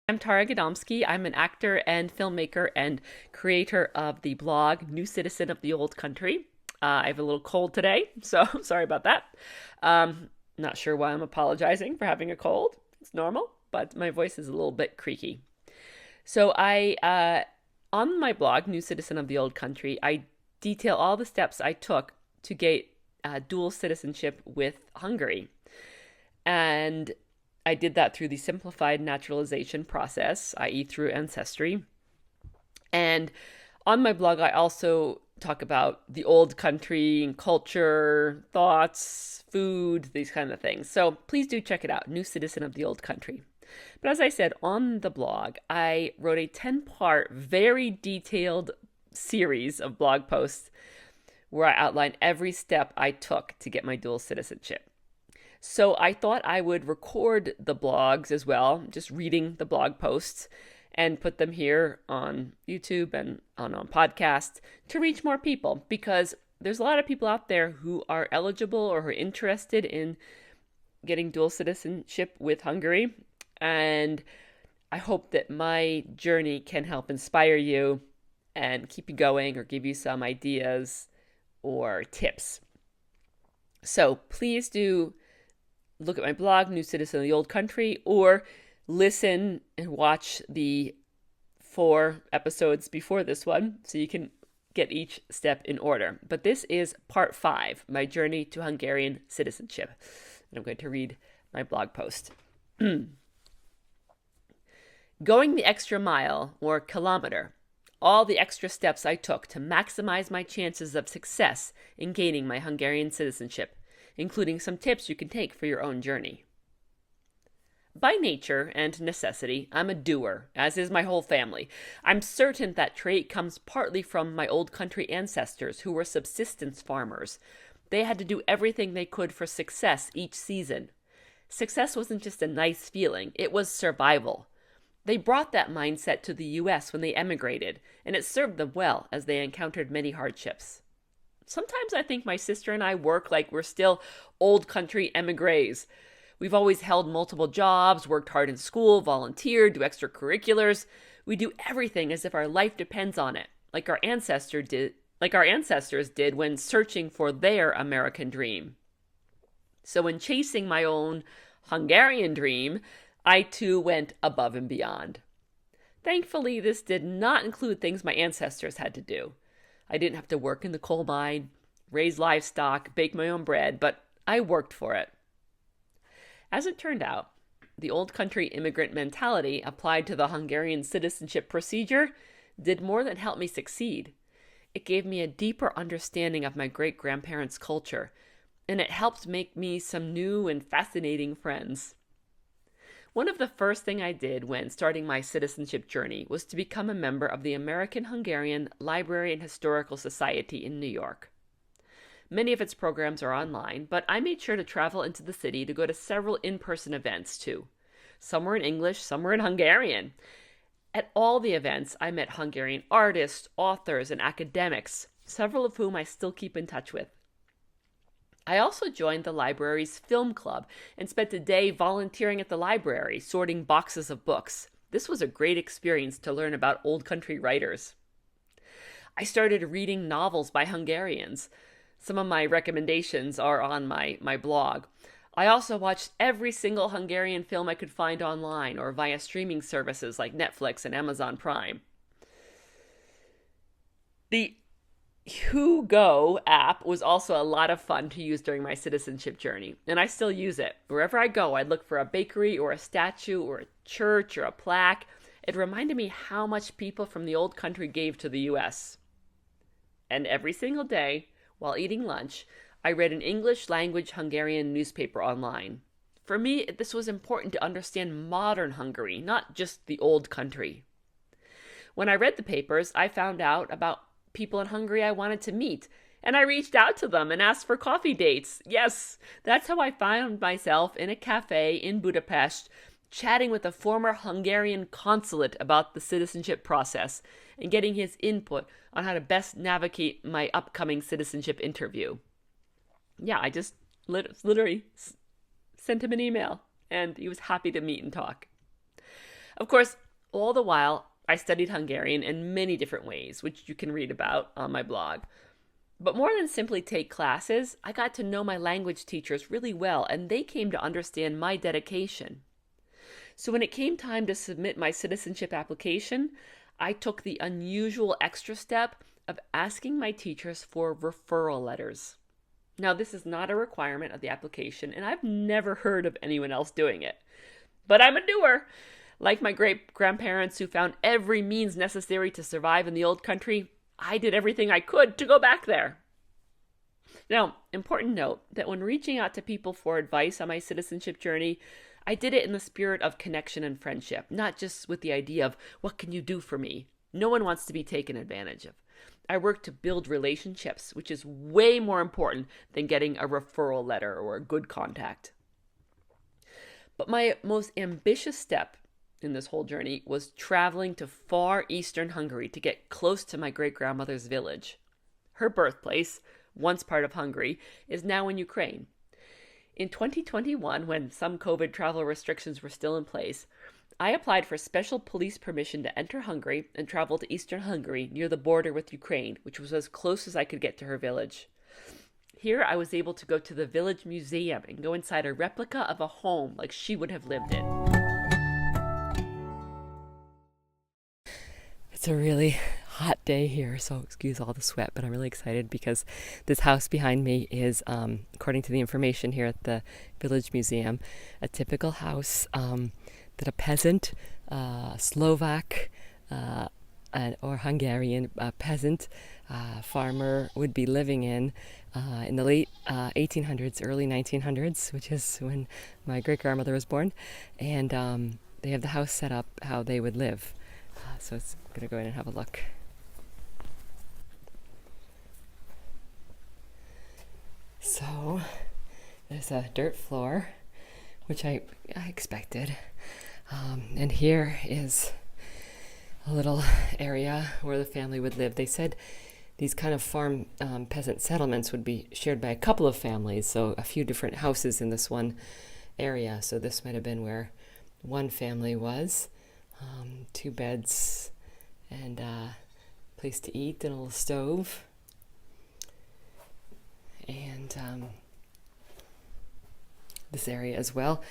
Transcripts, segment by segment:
I'm Tara Gadomski. I'm an actor and filmmaker and creator of the blog New Citizen of the Old Country. I have a little cold today, so sorry about that. Not sure why I'm apologizing for having a cold. It's normal, but my voice is a little bit creaky. On my blog, New Citizen of the Old Country, I detail all the steps I took to get dual citizenship with Hungary. And I did that through the simplified naturalization process, i.e., through ancestry. And on my blog, I also talk about the old country and culture, thoughts, food, these kind of things. So please do check it out, New Citizen of the Old Country. But as I said on the blog, I wrote a 10-part, very detailed series of blog posts where I outline every step I took to get my dual citizenship. So I thought I would record the blogs as well, just reading the blog posts, and put them here on YouTube and on podcast to reach more people, because there's a lot of people out there who are eligible or who are interested in getting dual citizenship with Hungary. And I hope that my journey can help inspire you and keep you going or give you some ideas or tips. So please do look at my blog, New Citizen of the Old Country, or listen and watch the 4 episodes before this one so you can get each step in order. But this is part 5, my journey to Hungarian citizenship. And I'm going to read my blog post. Going the extra mile, or kilometer, all the extra steps I took to maximize my chances of success in gaining my Hungarian citizenship, including some tips you can take for your own journey. By nature and necessity, I'm a doer, as is my whole family. I'm certain that trait comes partly from my old country ancestors who were subsistence farmers. They had to do everything they could for success each season. Success wasn't just a nice feeling, it was survival. They brought that mindset to the U.S. when they emigrated, and it served them well as they encountered many hardships. Sometimes I think my sister and I work like we're still old country emigres. We've always held multiple jobs, worked hard in school, volunteered, do extracurriculars. We do everything as if our life depends on it, like our ancestors did when searching for their American dream. So in chasing my own Hungarian dream, I too went above and beyond. Thankfully, this did not include things my ancestors had to do. I didn't have to work in the coal mine, raise livestock, bake my own bread, but I worked for it. As it turned out, the old country immigrant mentality applied to the Hungarian citizenship procedure did more than help me succeed. It gave me a deeper understanding of my great-grandparents' culture, and it helped make me some new and fascinating friends. One of the first things I did when starting my citizenship journey was to become a member of the American-Hungarian Library and Historical Society in New York. Many of its programs are online, but I made sure to travel into the city to go to several in-person events too. Some were in English, some were in Hungarian. At all the events, I met Hungarian artists, authors, and academics, several of whom I still keep in touch with. I also joined the library's film club and spent a day volunteering at the library, sorting boxes of books. This was a great experience to learn about old country writers. I started reading novels by Hungarians. Some of my recommendations are on my blog. I also watched every single Hungarian film I could find online or via streaming services like Netflix and Amazon Prime. The Hugo app was also a lot of fun to use during my citizenship journey, and I still use it. Wherever I go, I'd look for a bakery or a statue or a church or a plaque. It reminded me how much people from the old country gave to the U.S. And every single day, while eating lunch, I read an English language Hungarian newspaper online. For me, this was important to understand modern Hungary, not just the old country. When I read the papers, I found out about people in Hungary I wanted to meet, and I reached out to them and asked for coffee dates. Yes, that's how I found myself in a cafe in Budapest, chatting with a former Hungarian consulate about the citizenship process and getting his input on how to best navigate my upcoming citizenship interview. Yeah, I just literally sent him an email, and he was happy to meet and talk. Of course, all the while, I studied Hungarian in many different ways, which you can read about on my blog. But more than simply take classes, I got to know my language teachers really well, and they came to understand my dedication. So when it came time to submit my citizenship application, I took the unusual extra step of asking my teachers for referral letters. Now, this is not a requirement of the application, and I've never heard of anyone else doing it. But I'm a doer. Like my great-grandparents who found every means necessary to survive in the old country, I did everything I could to go back there. Now, important note that when reaching out to people for advice on my citizenship journey, I did it in the spirit of connection and friendship, not just with the idea of, what can you do for me? No one wants to be taken advantage of. I work to build relationships, which is way more important than getting a referral letter or a good contact. But my most ambitious step in this whole journey was traveling to far eastern Hungary to get close to my great-grandmother's village. Her birthplace, once part of Hungary, is now in Ukraine. In 2021, when some COVID travel restrictions were still in place, I applied for special police permission to enter Hungary and travel to eastern Hungary near the border with Ukraine, which was as close as I could get to her village. Here, I was able to go to the village museum and go inside a replica of a home like she would have lived in. It's a really hot day here, so excuse all the sweat, but I'm really excited because this house behind me is, according to the information here at the Village Museum, a typical house that a peasant, Slovak or Hungarian peasant farmer would be living in the late 1800s, early 1900s, which is when my great-grandmother was born, and they have the house set up how they would live. So it's going to go in and have a look. So there's a dirt floor, which I expected. And here is a little area where the family would live. They said these kind of farm peasant settlements would be shared by a couple of families, so a few different houses in this one area. So this might have been where one family was. 2 beds and a place to eat and a little stove. And this area as well.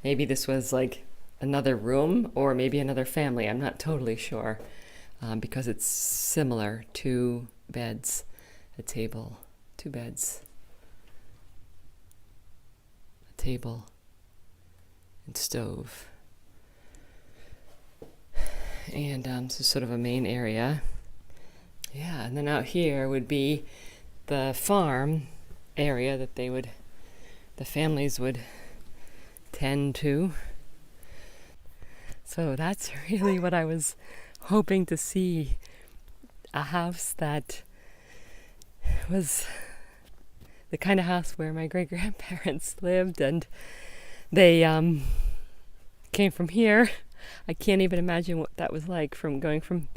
Maybe this was like another room or maybe another family. I'm not totally sure because it's similar. 2 beds, a table, 2 beds, a table, and stove. And so sort of a main area. Yeah, and then out here would be the farm area that the families would tend to. So that's really what I was hoping to see. A house that was the kind of house where my great-grandparents lived, and they came from here. I can't even imagine what that was like, from going from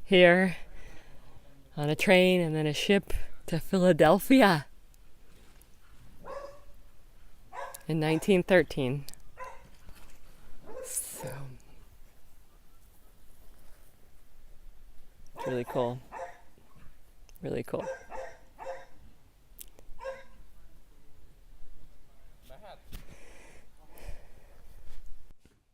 here on a train and then a ship to Philadelphia in 1913. So it's really cool. Really cool.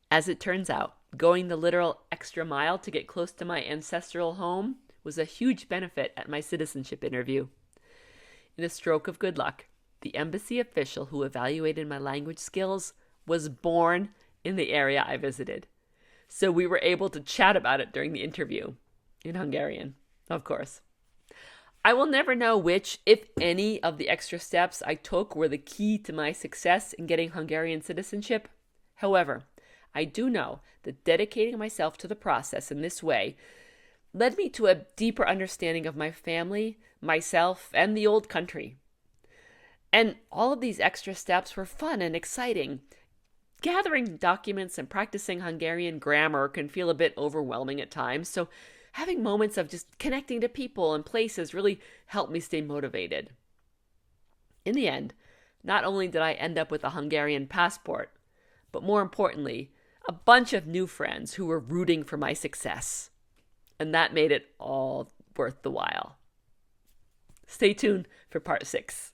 As it turns out, going the literal extra mile to get close to my ancestral home was a huge benefit at my citizenship interview. In a stroke of good luck, the embassy official who evaluated my language skills was born in the area I visited. So we were able to chat about it during the interview, in Hungarian, of course. I will never know which, if any, of the extra steps I took were the key to my success in getting Hungarian citizenship. However, I do know that dedicating myself to the process in this way led me to a deeper understanding of my family, myself, and the old country. And all of these extra steps were fun and exciting. Gathering documents and practicing Hungarian grammar can feel a bit overwhelming at times, so having moments of just connecting to people and places really helped me stay motivated. In the end, not only did I end up with a Hungarian passport, but more importantly, a bunch of new friends who were rooting for my success. And that made it all worth the while. Stay tuned for part 6.